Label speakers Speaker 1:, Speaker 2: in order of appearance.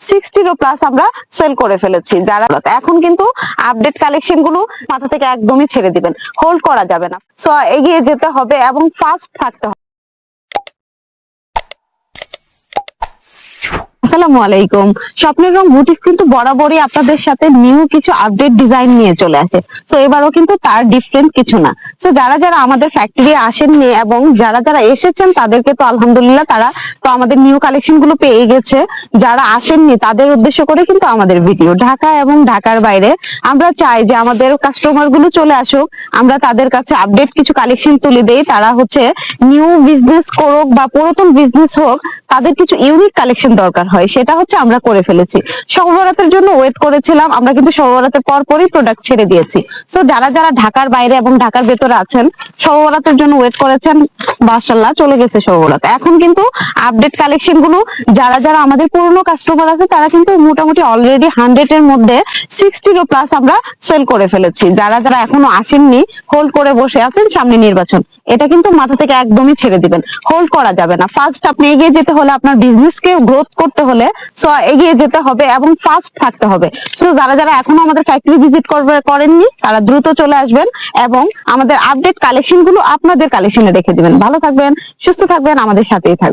Speaker 1: 60 plus আমরা sell করে ফেলেছি। যারা এখন কিন্তু আপডেট কালেকশন গুলো মাথা থেকে একদমই ছেড়ে দিবেন, হোল্ড করা যাবে না। সো এগিয়ে যেতে হবে এবং ফাস্ট থাকতে হবে। আসসালামু আলাইকুম। স্বপ্নের রং বুটিক কিন্তু বরাবরই আপনাদের সাথে নিউ কিছু আপডেট ডিজাইন নিয়ে চলে আসে। সো এবারও কিন্তু তার ডিফারেন্ট কিছু না। সো যারা যারা আমাদের ফ্যাক্টরি আসেননি এবং যারা যারা এসেছেন তাদেরকে তো আলহামদুলিল্লাহ তারা তো আমাদের নিউ কালেকশন গুলো পেয়ে গেছে। যারা আসেননি তাদের উদ্দেশ্য করে কিন্তু আমাদের ভিডিও। ঢাকা এবং ঢাকার বাইরে আমরা চাই যে আমাদের কাস্টমার গুলো চলে আসুক, আমরা তাদের কাছে আপডেট কিছু কালেকশন তুলে দেই। তারা হচ্ছে নিউ বিজনেস করুক বা পুরাতন বিজনেস হোক, তাদের কিছু ইউনিক কালেকশন দরকার হয়, সেটা হচ্ছে আমরা করে ফেলেছি। শবে-বরাতের জন্য ওয়েট করেছিলাম, আমরা কিন্তু শবে-বরাতের পরপরই প্রোডাক্ট ছেড়ে দিয়েছি। সো যারা যারা ঢাকার বাইরে এবং ঢাকার ভেতরে আছেন, শবে-বরাতের জন্য ওয়েট করেছেন, মাশাআল্লাহ চলে গেছে শবে-বরাত। এখন কিন্তু আপডেট কালেকশন গুলো যারা যারা আমাদের পুরনো কাস্টমার আছে তারা কিন্তু মোটামুটি অলরেডি 100 এর মধ্যে 60 প্লাস আমরা সেল করে ফেলেছি। যারা যারা এখনো আসেননি, হোল্ড করে বসে আছেন, সামনে নির্বাচন, এটা কিন্তু মাথা থেকে একদমই ছেড়ে দিবেন, হোল্ড করা যাবে না। ফার্স্ট আপনি এগিয়ে যেতে হলে, আপনার বিজনেসকে গ্রোথ করতে হলে সো এগিয়ে যেতে হবে এবং ফাস্ট থাকতে হবে। সো যারা যারা এখনো আমাদের ফ্যাক্টরি ভিজিট করেননি তারা দ্রুত চলে আসবেন এবং আমাদের আপডেট কালেকশন গুলো আপনাদের কালেকশনে রেখে দিবেন। ভালো থাকবেন, সুস্থ থাকবেন, আমাদের সাথেই থাকবেন।